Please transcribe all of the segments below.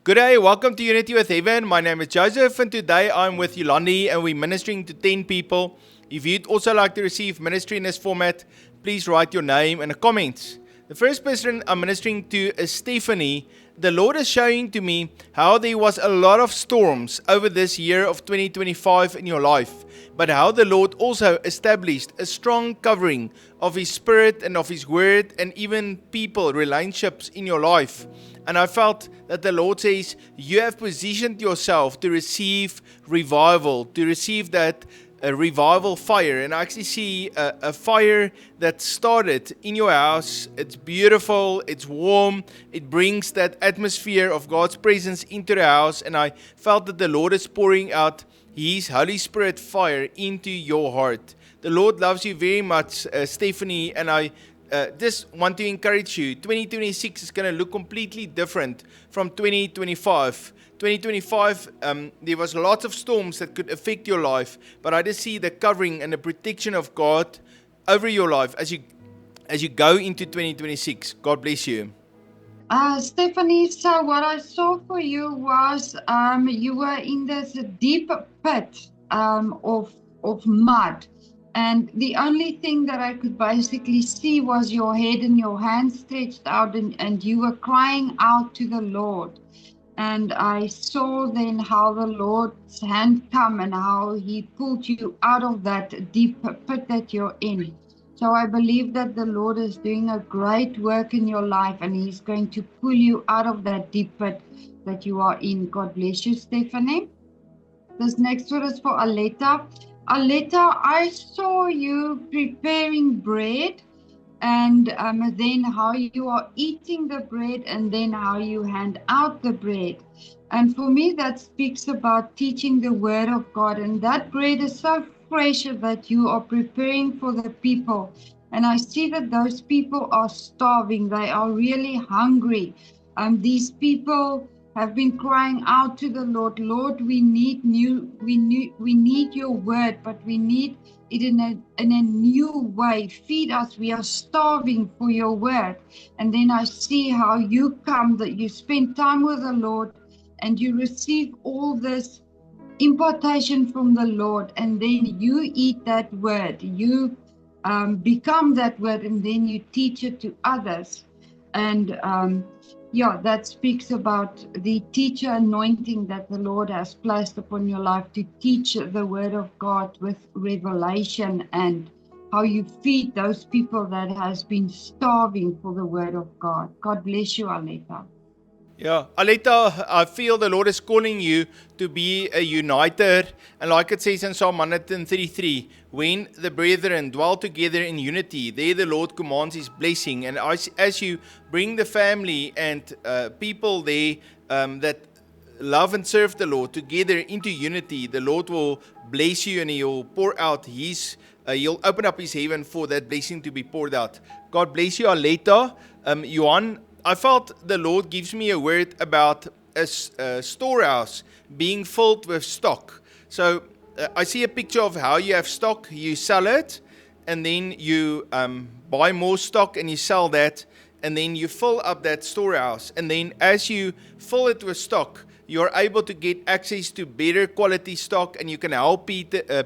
Good day, welcome to Unity with Heaven. My name is Joseph and today I'm with Yolandi and we're ministering to 10 people. If you'd also like to receive ministry in this format, please write your name in the comments. The first person I'm ministering to is Stephanie. The Lord is showing to me how there was a lot of storms over this year of 2025 in your life, but how the Lord also established a strong covering of His Spirit and of His Word and even people, relationships in your life. And I felt that the Lord says, you have positioned yourself to receive revival, to receive that revival fire. And I actually see a fire that started in your house. It's beautiful, it's warm, it brings that atmosphere of God's presence into the house. And I felt that the Lord is pouring out His Holy Spirit fire into your heart. The Lord loves you very much, Stephanie, and I just want to encourage you. 2026 is going to look completely different from 2025. 2025, there was lots of storms that could affect your life, but I just see the covering and the protection of God over your life as you go into 2026. God bless you. Stephanie, so what I saw for you was you were in this deep pit of mud. And the only thing that I could basically see was your head and your hands stretched out, and you were crying out to the Lord. And I saw then how the Lord's hand come and how He pulled you out of that deep pit that you're in. So I believe that the Lord is doing a great work in your life and He's going to pull you out of that deep pit that you are in. God bless you, Stephanie. This next one is for Aletta. Aletta, I saw you preparing bread and then how you are eating the bread and then how you hand out the bread. And for me, that speaks about teaching the word of God. And that bread is so fresh that you are preparing for the people. And I see that those people are starving. They are really hungry. These people have been crying out to the Lord. Lord, we need your word, but we need it in a new way. Feed us. We are starving for your word. And then I see how you come, that you spend time with the Lord and you receive all this impartation from the Lord, and then you eat that word. You become that word, and then you teach it to others. And that speaks about the teacher anointing that the Lord has placed upon your life to teach the word of God with revelation, and how you feed those people that has been starving for the word of God. God bless you, Aletta. Yeah, Aletta, I feel the Lord is calling you to be a uniter. And like it says in Psalm 133, when the brethren dwell together in unity, there the Lord commands His blessing. And as you bring the family and people there that love and serve the Lord together into unity, the Lord will bless you and He'll pour out He'll open up His heaven for that blessing to be poured out. God bless you, Aletta. Johan, I felt the Lord gives me a word about a storehouse being filled with stock. So I see a picture of how you have stock, you sell it, and then you buy more stock and you sell that, and then you fill up that storehouse. And then as you fill it with stock, you're able to get access to better quality stock and you can help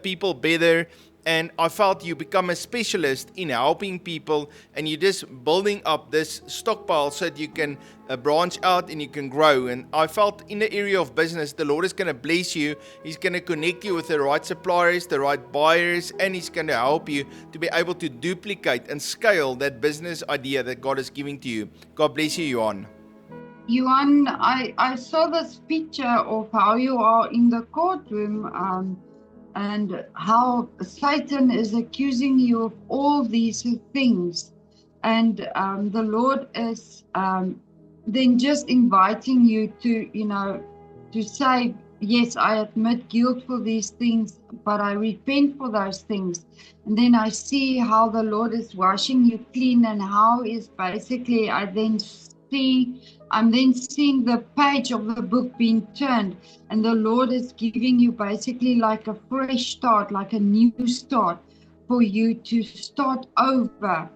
people better. And I felt you become a specialist in helping people, and you're just building up this stockpile so that you can branch out and you can grow. And I felt in the area of business, the Lord is going to bless you. He's going to connect you with the right suppliers, the right buyers, and He's going to help you to be able to duplicate and scale that business idea that God is giving to you. God bless you, Johan. Johan, I saw this picture of how you are in the courtroom and how Satan is accusing you of all these things. And the Lord is then just inviting you to say, yes, I admit guilt for these things, but I repent for those things. And then I see how the Lord is washing you clean, and how is basically I'm then seeing the page of the book being turned, and the Lord is giving you basically like a fresh start, like a new start for you to start over.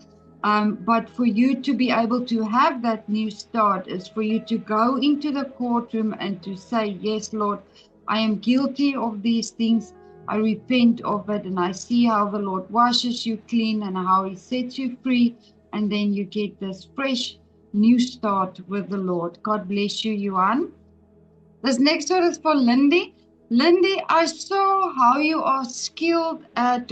But for you to be able to have that new start is for you to go into the courtroom and to say, yes, Lord, I am guilty of these things. I repent of it, and I see how the Lord washes you clean and how He sets you free. And then you get this fresh new start with the Lord. God bless you, Johan. This next one is for Lindy. Lindy, I saw how you are skilled at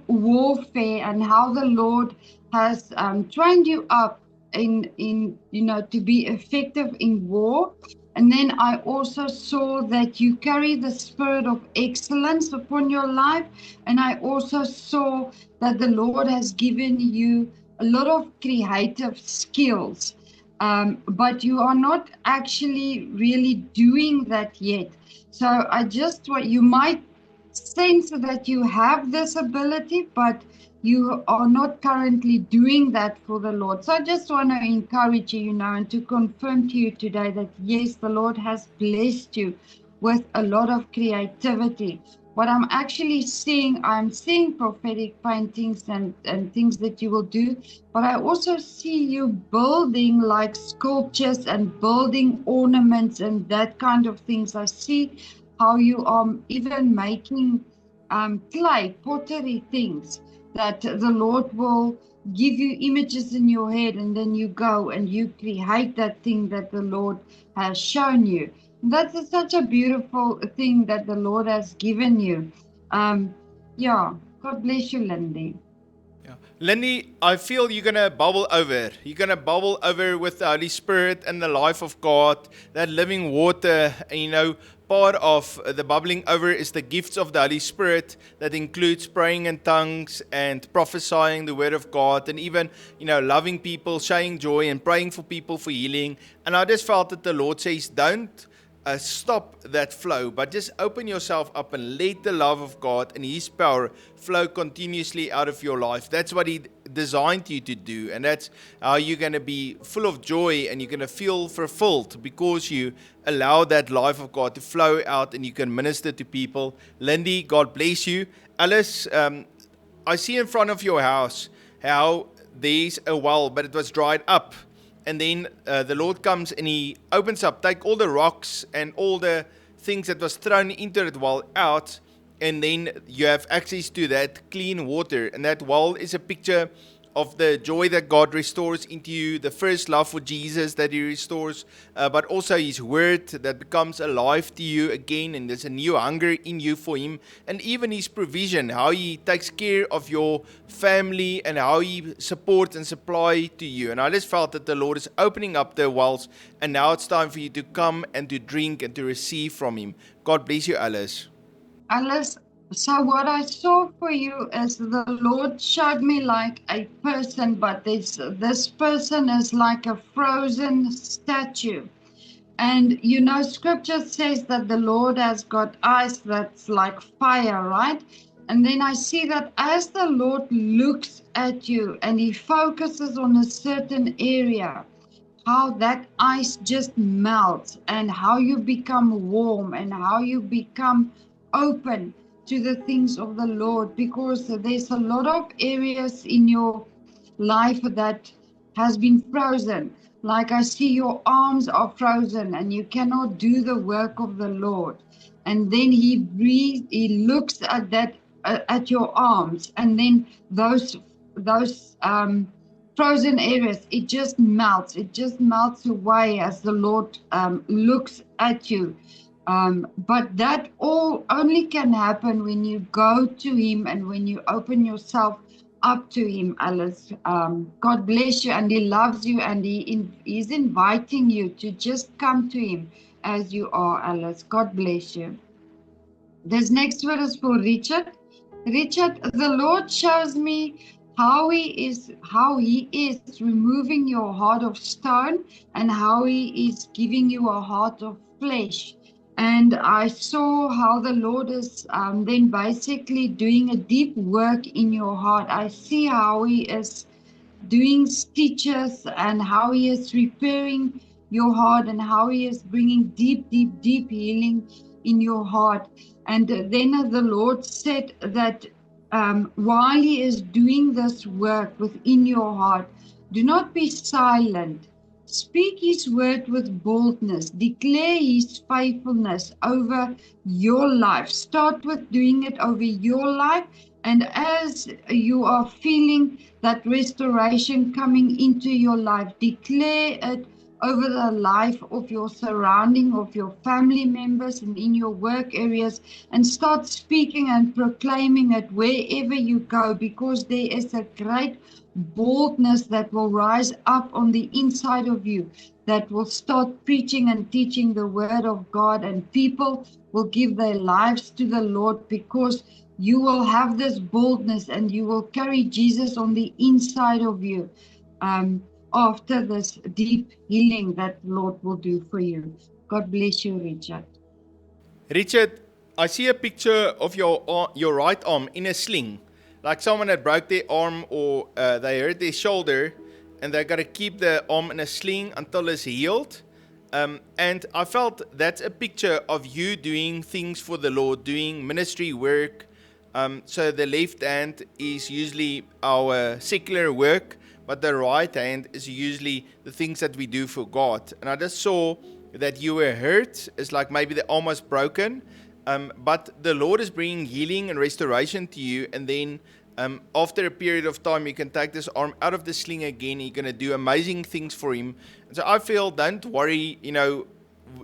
warfare and how the Lord has trained you up in to be effective in war. And then I also saw that you carry the spirit of excellence upon your life. And I also saw that the Lord has given you a lot of creative skills. But you are not actually really doing that yet. So I just want, you might sense that you have this ability, but you are not currently doing that for the Lord. So I just want to encourage you, and to confirm to you today that yes, the Lord has blessed you with a lot of creativity. What I'm actually seeing, I'm seeing prophetic paintings and things that you will do, but I also see you building like sculptures and building ornaments and that kind of things. I see how you are even making clay, pottery things that the Lord will give you images in your head, and then you go and you create that thing that the Lord has shown you. That's such a beautiful thing that the Lord has given you. Yeah, God bless you, Lindy. Yeah. Lindy, I feel you're going to bubble over. You're going to bubble over with the Holy Spirit and the life of God, that living water. And part of the bubbling over is the gifts of the Holy Spirit that includes praying in tongues and prophesying the word of God, and even, loving people, showing joy and praying for people for healing. And I just felt that the Lord says, don't stop that flow, but just open yourself up and let the love of God and His power flow continuously out of your life. That's what He designed you to do, and that's how you're going to be full of joy and you're going to feel fulfilled because you allow that life of God to flow out and you can minister to people. Lindy, God bless you. Alice, I see in front of your house how there's a well, but it was dried up. And then the Lord comes and He opens up, take all the rocks and all the things that was thrown into it well out, and then you have access to that clean water. And that well is a picture of the joy that God restores into you, the first love for Jesus that He restores, but also His word that becomes alive to you again, and there's a new hunger in you for Him, and even His provision, how He takes care of your family and how He supports and supplies to you. And I just felt that the Lord is opening up the wells, and now it's time for you to come and to drink and to receive from Him. God bless you, Alice. Alice, so what I saw for you is the Lord showed me like a person, but this person is like a frozen statue. And scripture says that the Lord has got eyes that's like fire, right? And then I see that as the Lord looks at you and He focuses on a certain area, how that ice just melts and how you become warm and how you become open to the things of the Lord, because there's a lot of areas in your life that has been frozen. Like I see your arms are frozen and you cannot do the work of the Lord. And then He breathes, He looks at that, at your arms, and then those frozen areas, it just melts away as the Lord looks at you. But that all only can happen when you go to Him and when you open yourself up to Him, Alice. God bless you, and He loves you, and He's inviting you to just come to Him as you are, Alice. God bless you. This next word is for Richard. Richard, the Lord shows me how He is removing your heart of stone and how He is giving you a heart of flesh. And I saw how the Lord is then basically doing a deep work in your heart. I see how He is doing stitches and how He is repairing your heart and how He is bringing deep, deep, deep healing in your heart. And then the Lord said that while He is doing this work within your heart, do not be silent. Speak His word with boldness. Declare His faithfulness over your life. Start with doing it over your life. And as you are feeling that restoration coming into your life, declare it over the life of your surrounding, of your family members, and in your work areas, and start speaking and proclaiming it wherever you go, because there is a great boldness that will rise up on the inside of you, that will start preaching and teaching the word of God, and people will give their lives to the Lord because you will have this boldness and you will carry Jesus on the inside of you. After this deep healing that the Lord will do for you. God bless you, Richard. Richard, I see a picture of your right arm in a sling, like someone that broke their arm or they hurt their shoulder, and they got to keep the arm in a sling until it's healed. And I felt that's a picture of you doing things for the Lord, doing ministry work. So the left hand is usually our secular work, but the right hand is usually the things that we do for God. And I just saw that you were hurt. It's like maybe the arm was broken, but the Lord is bringing healing and restoration to you. And then after a period of time, you can take this arm out of the sling again. You're going to do amazing things for Him. And so I feel, don't worry,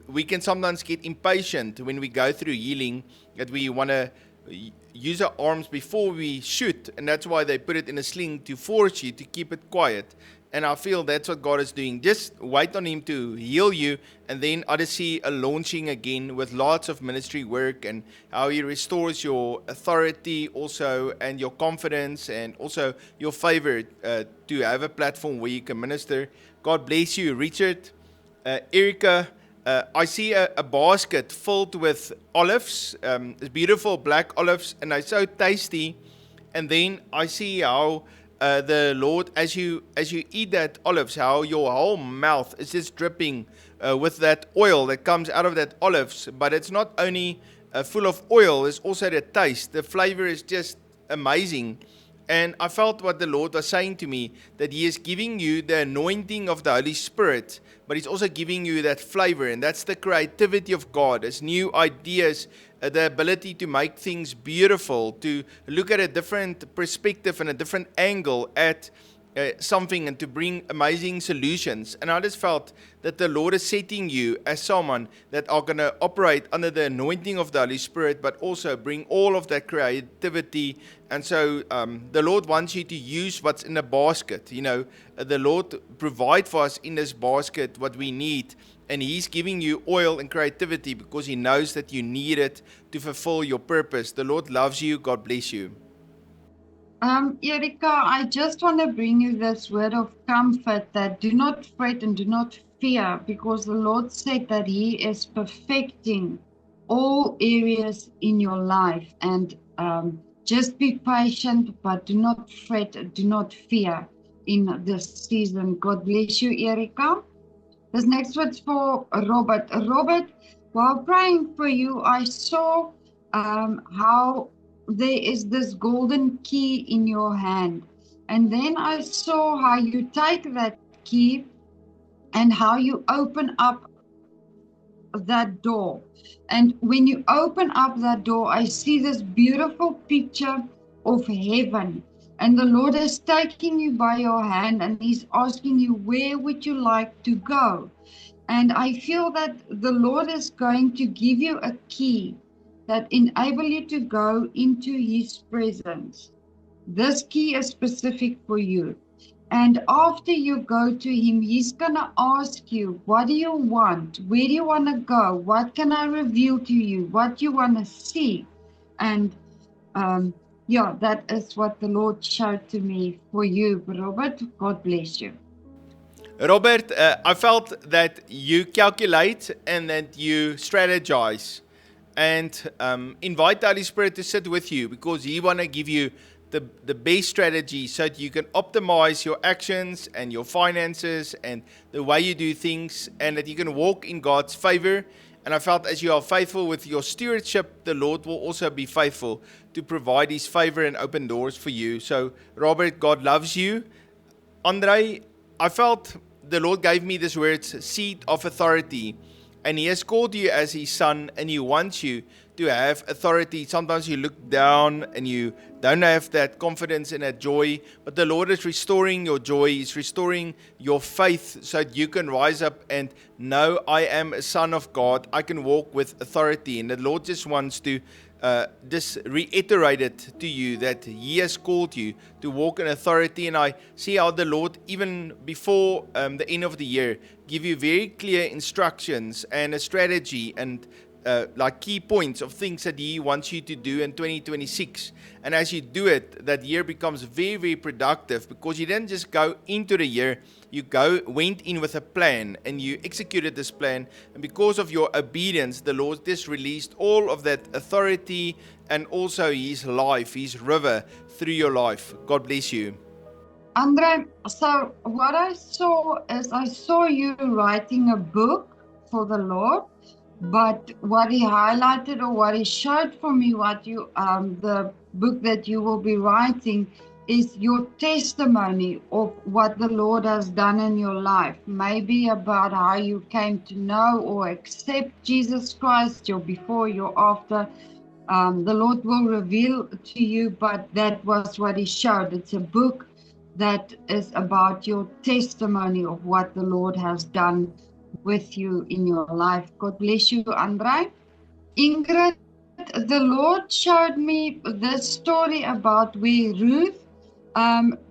we can sometimes get impatient when we go through healing, that we want to use our arms before we shoot, and that's why they put it in a sling to force you to keep it quiet. And I feel that's what God is doing. Just wait on Him to heal you, and then I just see a launching again with lots of ministry work, and how He restores your authority also, and your confidence, and also your favor to have a platform where you can minister. God bless you, Richard. Erica, I see a basket filled with olives. It's beautiful black olives, and they're so tasty. And then I see how the Lord, as you eat that olives, how your whole mouth is just dripping with that oil that comes out of that olives. But it's not only full of oil; it's also the taste. The flavor is just amazing. And I felt what the Lord was saying to me, that He is giving you the anointing of the Holy Spirit, but He's also giving you that flavor, and that's the creativity of God. It's new ideas, the ability to make things beautiful, to look at a different perspective and a different angle at something, and to bring amazing solutions. And I just felt that the Lord is setting you as someone that are going to operate under the anointing of the Holy Spirit, but also bring all of that creativity. And so the Lord wants you to use what's in the basket. The Lord provide for us in this basket what we need. And He's giving you oil and creativity because He knows that you need it to fulfill your purpose. The Lord loves you. God bless you. Erika, I just want to bring you this word of comfort, that do not fret and do not fear, because the Lord said that He is perfecting all areas in your life. And just be patient, but do not fret, do not fear in this season. God bless you, Erika. This next word's for Robert. Robert, while praying for you, I saw how there is this golden key in your hand. And then I saw how you take that key and how you open up that door. And when you open up that door, I see this beautiful picture of heaven. And the Lord is taking you by your hand, and He's asking you, where would you like to go? And I feel that the Lord is going to give you a key that enable you to go into His presence. This key is specific for you. And after you go to Him, He's going to ask you, what do you want? Where do you want to go? What can I reveal to you? What you want to see? And that is what the Lord showed to me for you, Robert. God bless you. Robert, I felt that you calculate and that you strategize, and invite the Holy Spirit to sit with you, because He want to give you the best strategy so that you can optimize your actions and your finances and the way you do things, and that you can walk in God's favor, And I felt as you are faithful with your stewardship, the Lord will also be faithful to provide His favor and open doors for you. So, Robert, God loves you. Andre, I felt the Lord gave me this words, seat of authority. And He has called you as His son, and He wants you to have authority. Sometimes you look down and you don't have that confidence and that joy, but the Lord is restoring your joy. He's restoring your faith so that you can rise up and know, I am a son of God. I can walk with authority. And the Lord just wants to just reiterate it to you that He has called you to walk in authority. And I see how the Lord, even before the end of the year, give you very clear instructions and a strategy and like key points of things that He wants you to do in 2026. And as you do it, that year becomes very, very productive, because you didn't just go into the year, you went in with a plan and you executed this plan. And because of your obedience, the Lord just released all of that authority and also His life, His river through your life. God bless you. Andre, so what I saw is I saw you writing a book for the Lord. But what He highlighted, or what He showed for me, what you the book that you will be writing, is your testimony of what the Lord has done in your life. Maybe about how you came to know or accept Jesus Christ, your before, your after. The Lord will reveal to you, but that was what He showed. It's a book that is about your testimony of what the Lord has done with you in your life. God bless you, Andre. Ingrid, the Lord showed me this story about where Ruth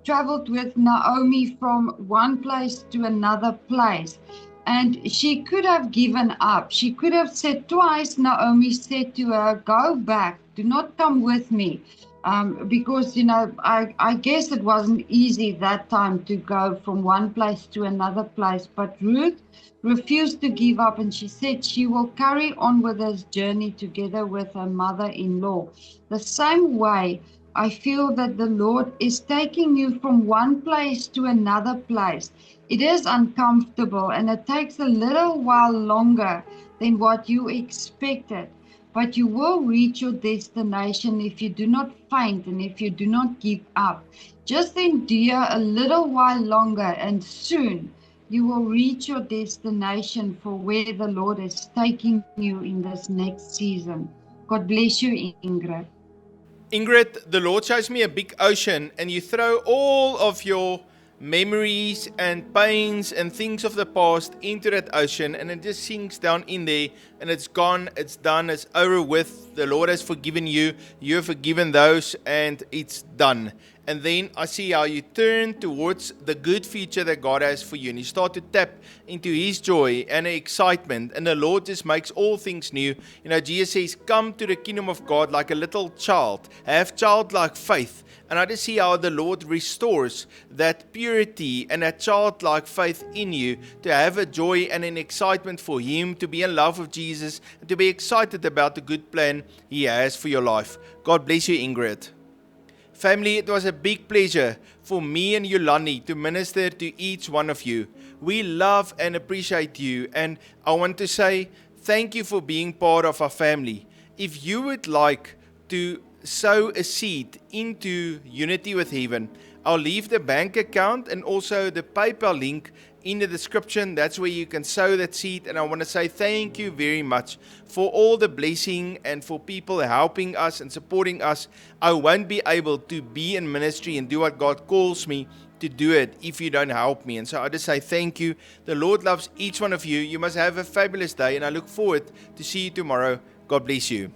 traveled with Naomi from one place to another place. And she could have given up. She could have said twice, Naomi said to her, go back, do not come with me. Because, I guess it wasn't easy that time to go from one place to another place. But Ruth refused to give up, and she said she will carry on with this journey together with her mother-in-law. The same way, I feel that the Lord is taking you from one place to another place. It is uncomfortable, and it takes a little while longer than what you expected. But you will reach your destination if you do not faint and if you do not give up. Just endure a little while longer, and soon you will reach your destination for where the Lord is taking you in this next season. God bless you, Ingrid. Ingrid, the Lord shows me a big ocean, and you throw all of your memories and pains and things of the past into that ocean, and it just sinks down in there, and it's gone, it's done, it's over with. The Lord has forgiven you, you have forgiven those, and it's done. And then I see how you turn towards the good future that God has for you, and you start to tap into His joy and excitement, and the Lord just makes all things new. Jesus says, come to the kingdom of God like a little child, have childlike faith. And I just see how the Lord restores that purity and that childlike faith in you, to have a joy and an excitement for Him, to be in love with Jesus, and to be excited about the good plan He has for your life. God bless you, Ingrid. Family, it was a big pleasure for me and Yolani to minister to each one of you. We love and appreciate you, and I want to say thank you for being part of our family. If you would like to sow a seed into Unity with Heaven, I'll leave the bank account and also the PayPal link in the description. That's where you can sow that seed. And I want to say thank you very much for all the blessing and for people helping us and supporting us. I won't be able to be in ministry and do what God calls me to do it if you don't help me. And so I just say thank you. The Lord loves each one of you. You must have a fabulous day, and I look forward to see you tomorrow. God bless you.